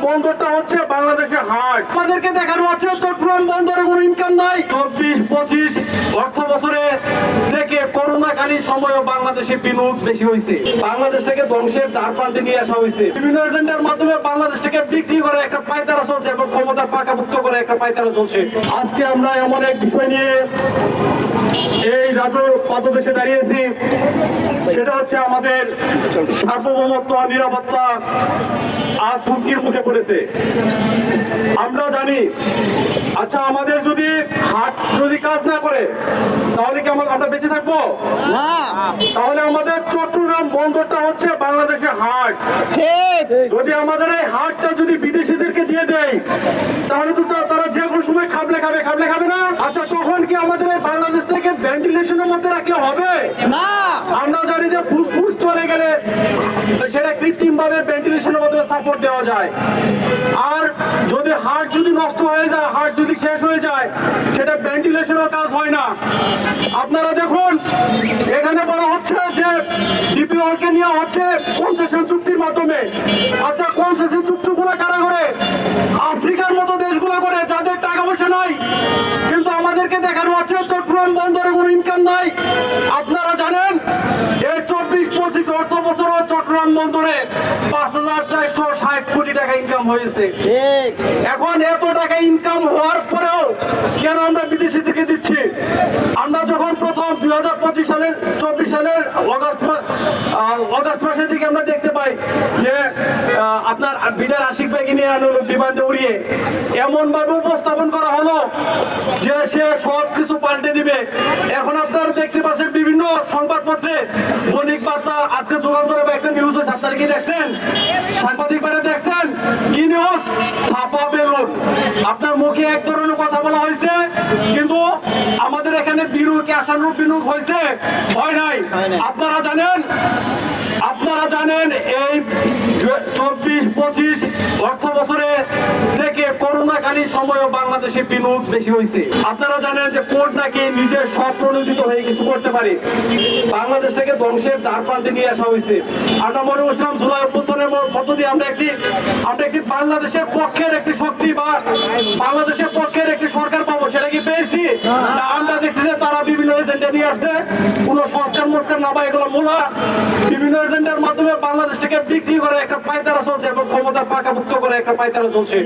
বন্দরটা হচ্ছে বাংলাদেশের হাট। আমাদেরকে দেখানো হচ্ছে চট্টগ্রাম বন্দরে কোনো ইনকাম নাই। 24-25 অর্থ বছরে থেকে করোনাকালীন সময়ও বাংলাদেশে বিনিয়োগ বেশি হয়েছে। বাংলাদেশ থেকে ধ্বংসের দ্বার প্রান্তে নিয়ে আসা হয়েছে। বিভিন্ন এজেন্ডার মাধ্যমে বাংলাদেশটাকে বিক্রি করে একটা পায়তারা চলছে এবং ক্ষমতা পাকাভুক্ত করে একটা পায়তারা চলছে। আজকে আমরা এমন এক বিষয় নিয়ে এই রাজ্য পাদদেশে দাঁড়িয়েছি, সেটা হচ্ছে আমাদের সার্বভৌমত্ব, নিরাপত্তা আজ হুমকির মুখে পড়েছে। আমরা জানি, আচ্ছা আমাদের যদি হাট যদি কাজ না করে তাহলে কি আমরা বেঁচে থাকবো না? তাহলে আমাদের চট্টগ্রাম বন্দরটা হচ্ছে বাংলাদেশের হাট। যদি আমাদের এই হাটটা যদি বিদেশিদেরকে দিয়ে দেয় তাহলে তো তারা যে কোনো সময় খাবলে খাবে না। আচ্ছা তখন কি আমাদের এই বাংলাদেশটাকে ভেন্টিলেশনের মধ্যে রাখলে হবে না? আমরা জানি যে ফুসফুস চলে গেলে সেটা কৃত্রিম ভাবে ভেন্টিলেশনের মধ্যে সাপোর্ট দেওয়া যায়। আর যদি হার্ট যদি নষ্ট হয়ে যায়, হার্ট যদি শেষ হয়ে যায়, সেটা ভেন্টিলেশনের কাজ হয় না। আপনারা দেখুন, এখানে বলা হচ্ছে যে ডিপিওল কে নেওয়া হচ্ছে কনসেশন চুক্তির মাধ্যমে। আচ্ছা কনসেশন চুক্তিগুলো কারা করে? আফ্রিকার মতো দেশগুলো করে, যাদের টাকা পয়সা নাই। কিন্তু আমাদেরকে দেখানো হচ্ছে চট্টগ্রাম বন্দরে কোনো ইনকাম নাই। আপনারা জানেন এই 24-25 অর্থ বছর চট্টগ্রাম বন্দরে 5,460 কোটি টাকা ইনকাম হয়েছে। এখন এত টাকা ইনকাম হওয়ার পরেও কেন আমরা বিদেশিদেরকে দিচ্ছি? আমরা যখন প্রথম 2024 সালের অগাস্ট মাসের দিকে আমরা দেখতে পাই যে আপনার বিডার আশিক ভাইকে নিয়ে আনলো বিমানে উড়িয়ে, এমন ভাবে উপস্থাপন করা হলো যে সে সব কিছু পাল্টে দিবে। এখন আপনারা দেখতে পাচ্ছেন বিভিন্ন সংবাদপত্রে দৈনিক বার্তা আজকে যুগান্তরে একটা নিউজ হয়েছে, আপনারা কি দেখছেন? সাংবাদিক বারে দেখছেন কি নিউজ? ফাঁপা বেলুন। আপনার মুখে এক ধরনের কথা বলা হয়েছে, কিন্তু আমাদের এখানে বিনিয়োগ আশানুরূপ বিনিয়োগ হয়েছে হয় নাই। আপনারা জানেন এই 24-25 অর্থ বছরে থেকে করোনাকালীন সময়ও বাংলাদেশে বিনিয়োগ বেশি হয়েছে। আপনারা জানেন যে কোর্ট নাকি নিজের স্বপ্রণোদিত হয়ে কিছু করতে পারে। বাংলাদেশ থেকে ধ্বংসের দ্বার প্রান্তে নিয়ে আসা হয়েছে। আমরা মনে করছিলাম জুলাই অভ্যুত্থানের মধ্য দিয়ে আমরা একটি বাংলাদেশের পক্ষের একটি শক্তি বা বাংলাদেশের পক্ষের একটি সরকার পাবো, সেটা কি পেয়েছি? আমরা দেখছি যে তারা বিভিন্ন এজেন্ডা নিয়ে আসছে, কোনো সংস্কার না বা এগুলো মূলা বিভিন্ন এজেন্ডার মাধ্যমে বাংলাদেশটাকে বিক্রি করে একটা পায়তারা চলছে এবং ক্ষমতা পাকাভুক্ত করে একটা পায়তারা চলছে।